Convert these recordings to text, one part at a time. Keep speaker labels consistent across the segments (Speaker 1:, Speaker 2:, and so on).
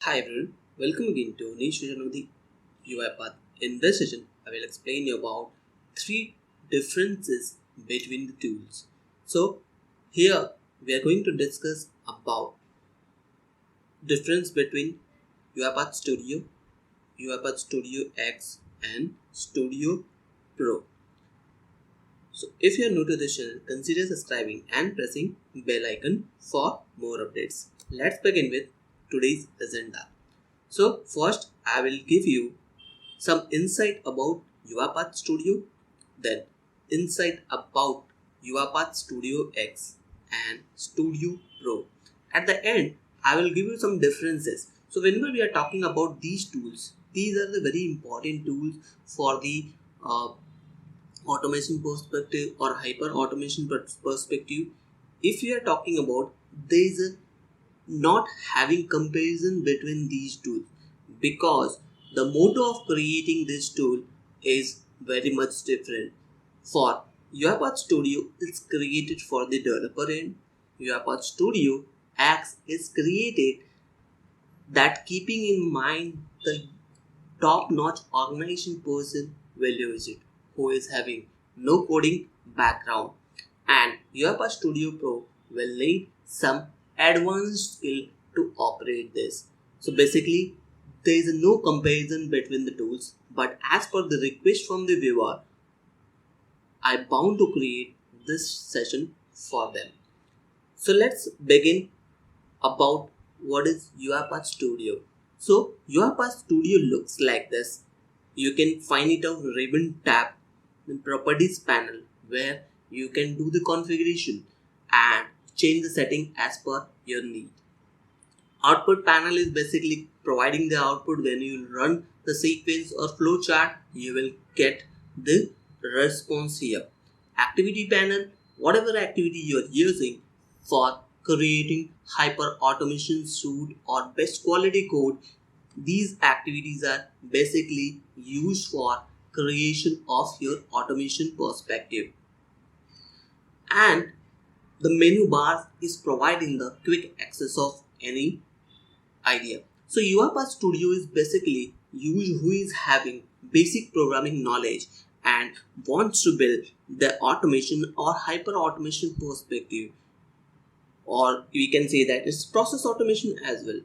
Speaker 1: Hi everyone, welcome again to a new session of the Uipath. In this session, I will explain you about three differences between the tools. So here we are going to discuss about difference between Uipath Studio, Uipath Studio X and Studio Pro. So if you are new to this channel, consider subscribing and pressing bell icon for more updates. Let's begin with today's agenda. So first I will give you some insight about Uipath Studio, then insight about Uipath Studio X and Studio Pro. At the end, I will give you some differences. So whenever we are talking about these tools, these are the very important tools for the automation perspective or hyper automation perspective. If you are talking about, there is a not having comparison between these tools, because the motto of creating this tool is very much different. For Uipath Studio is created for the developer end. Uipath Studio X is created that keeping in mind the top-notch organization person will use it, who is having no coding background, and Uipath Studio Pro will need some advanced skill to operate this. So basically, there is no comparison between the tools, but as per the request from the viewer, I bound to create this session for them. So let's begin about what is Uipath Studio. So Uipath Studio looks like this. You can find it on ribbon tab in properties panel, where you can do the configuration and change the setting as per your need. Output panel is basically providing the output. When you run the sequence or flow chart, you will get the response here. Activity panel, whatever activity you are using for creating hyper automation suite or best quality code, these activities are basically used for creation of your automation perspective. And the menu bar is providing the quick access of any idea. So Uipath Studio is basically used who is having basic programming knowledge and wants to build the automation or hyper automation perspective, or we can say that it's process automation as well.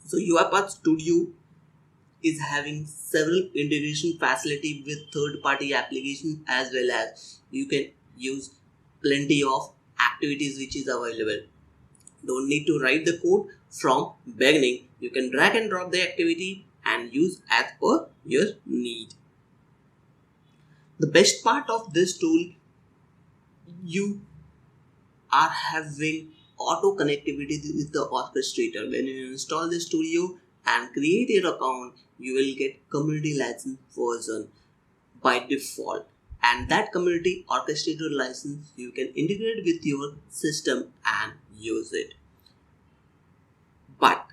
Speaker 1: So Uipath Studio is having several integration facility with third-party applications, as well as you can use plenty of activities which is available. Don't need to write the code from beginning. You can drag and drop the activity and use as per your need. The best part of this tool, you are having auto connectivity with the orchestrator. When you install the studio and create your account, you will get community license version by default, and that community orchestrator license you can integrate with your system and use it. But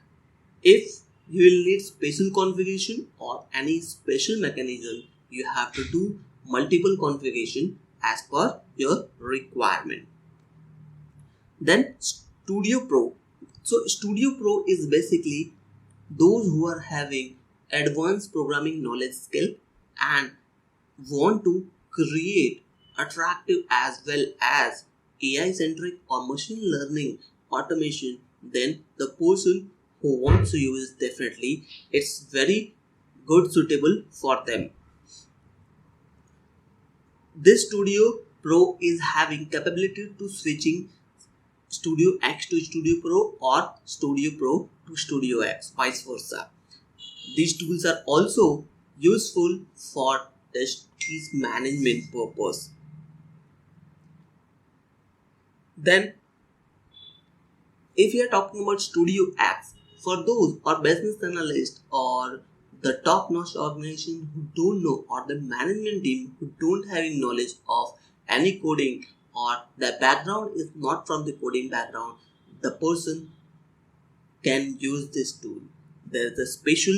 Speaker 1: if you will need special configuration or any special mechanism, you have to do multiple configuration as per your requirement. Then Studio Pro. So Studio Pro is basically those who are having advanced programming knowledge skill and want to create attractive as well as AI centric or machine learning automation. Then the person who wants to use, definitely it's very good suitable for them. This Studio Pro is having capability to switching Studio X to Studio Pro or Studio Pro to Studio X, vice versa. These tools are also useful for test case management purpose. Then if you are talking about Studio X, for those or business analysts or the top-notch organization who don't know, or the management team who don't have any knowledge of any coding, or the background is not from the coding background, the person can use this tool. There is a special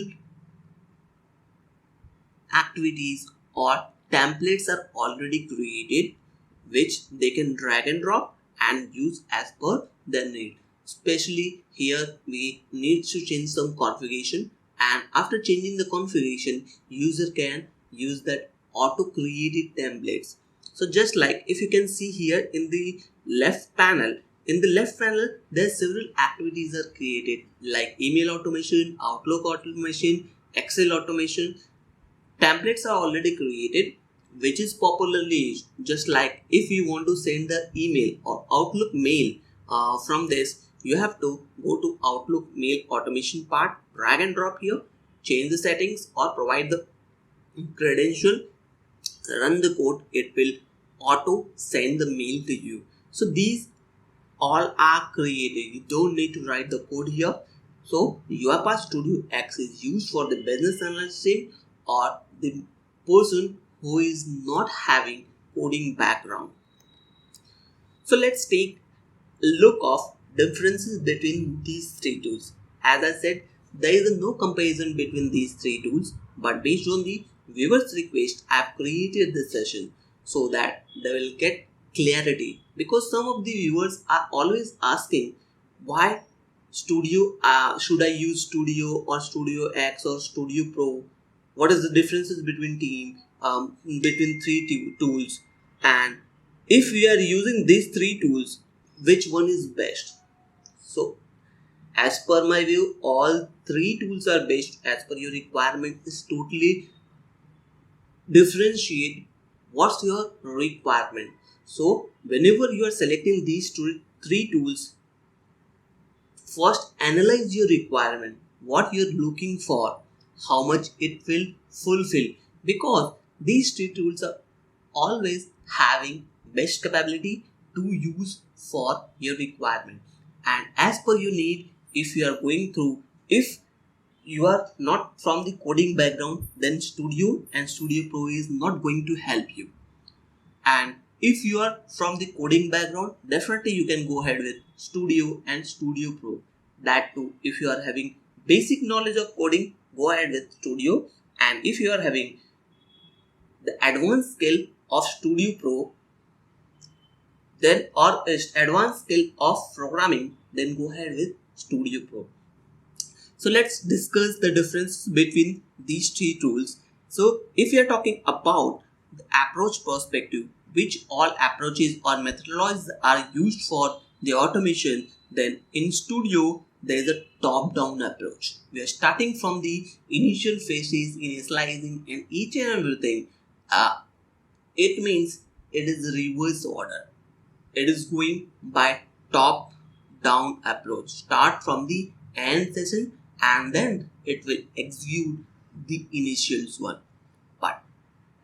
Speaker 1: activities or templates are already created, which they can drag and drop and use as per their need. Especially here we need to change some configuration, and after changing the configuration user can use that auto created templates. So just like if you can see here in the left panel, there several activities are created like email automation, Outlook automation, Excel automation. Templates are already created which is popularly used. Just like if you want to send the email or Outlook mail, from this you have to go to Outlook mail automation part, drag and drop here, change the settings or provide the credential, run the code, it will auto send the mail to you. So these all are created, you don't need to write the code here. So Uipath Studio X is used for the business analyst team or the person who is not having coding background. So let's take a look of differences between these three tools. As I said, there is no comparison between these three tools, but based on the viewers' request, I have created this session so that they will get clarity, because some of the viewers are always asking why should I use Studio or Studio X or Studio Pro? What is the differences between between tools, and if we are using these three tools, which one is best? So as per my view, all three tools are best as per your requirement. Is totally differentiate what's your requirement. So whenever you are selecting these three tools, first analyze your requirement, what you're looking for, how much it will fulfill, because these three tools are always having best capability to use for your requirement. And as per your need, if you are going through, if you are not from the coding background, then Studio and Studio Pro is not going to help you. And if you are from the coding background, definitely you can go ahead with Studio and Studio Pro. That too, if you are having basic knowledge of coding, go ahead with Studio. And if you are having the advanced skill of Studio Pro, then or advanced skill of programming, then go ahead with Studio Pro. So let's discuss the difference between these three tools. So if you are talking about the approach perspective, which all approaches or methodologies are used for the automation, then in Studio there is a top-down approach. We are starting from the initial phases, initializing and each and everything. It means it is reverse order. It is going by top-down approach. Start from the end session and then it will execute the initials one. But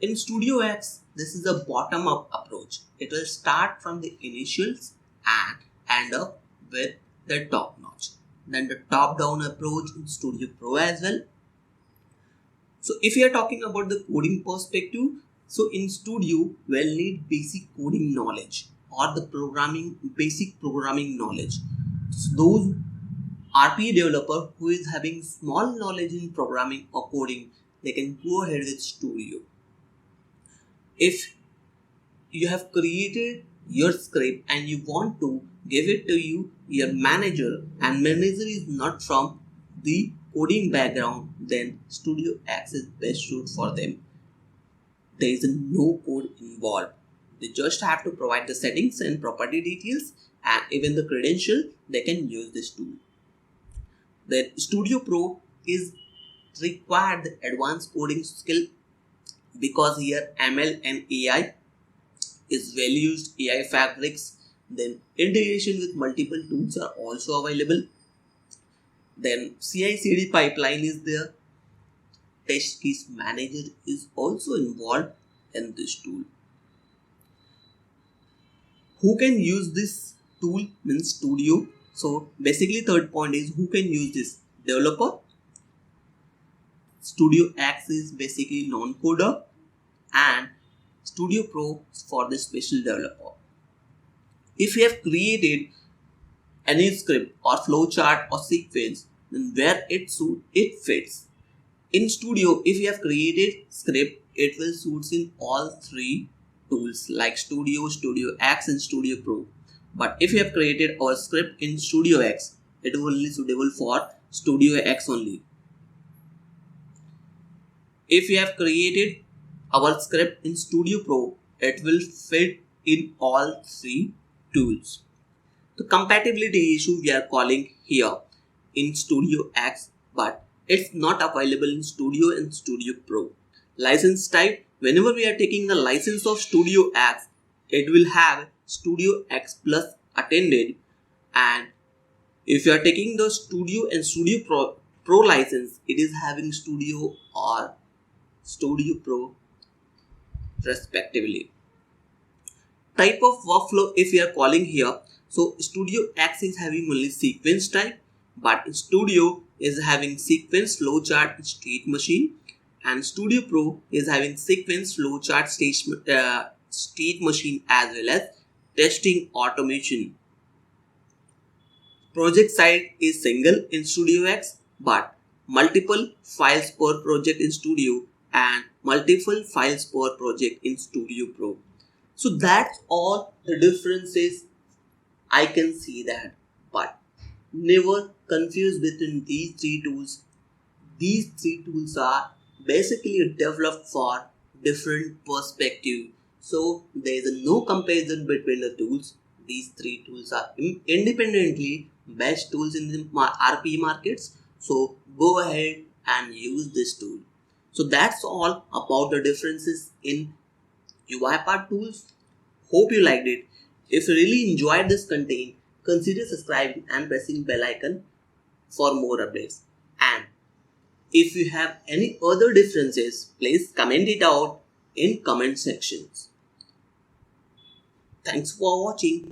Speaker 1: in Studio X, this is a bottom-up approach. It will start from the initials and end up with the top notch. Then the top-down approach in Studio Pro as well. So if you are talking about the coding perspective, so in Studio, we'll need basic coding knowledge or the basic programming knowledge. So those RPA developer who is having small knowledge in programming or coding, they can go ahead with Studio. If you have created your script and you want to give it to your manager, and manager is not from the coding background, then Studio X is best suited for them. There is no code involved. They just have to provide the settings and property details and even the credential, they can use this tool. The Studio Pro is required the advanced coding skill, because here ML and AI is well used, AI fabrics, then integration with multiple tools are also available. Then CI/CD pipeline is there. Test case manager is also involved in this tool. Who can use this tool means Studio. So basically third point is who can use this? Developer. Studio X is basically non-coder and Studio Pro for the special developer. If you have created any script or flowchart or sequence, then where it fits. In Studio, if you have created script, it will suit in all three tools like Studio, Studio X and Studio Pro. But if you have created our script in StudioX, it will only suitable for StudioX only. If you have created our script in Studio Pro, it will fit in all three tools. The compatibility issue we are calling here in StudioX, but it's not available in Studio and Studio Pro. License type, whenever we are taking the license of StudioX, it will have StudioX Plus attended, and if you are taking the Studio and Studio Pro license, it is having Studio or Studio Pro respectively. Type of workflow if we are calling here, so StudioX is having only sequence type, but Studio is having sequence flowchart state machine, and Studio Pro is having sequence flowchart state machine as well as testing automation. Project size is single in StudioX, but multiple files per project in Studio and multiple files per project in Studio Pro. So that's all the differences I can see that, but never confuse between these three tools. These three tools are basically developed for different perspective. So there is no comparison between the tools. These three tools are independently best tools in the RP markets. So go ahead and use this tool. So that's all about the differences in Uipath tools. Hope you liked it. If you really enjoyed this content, consider subscribing and pressing bell icon for more updates. And if you have any other differences, please comment it out in comment sections. Thanks for watching.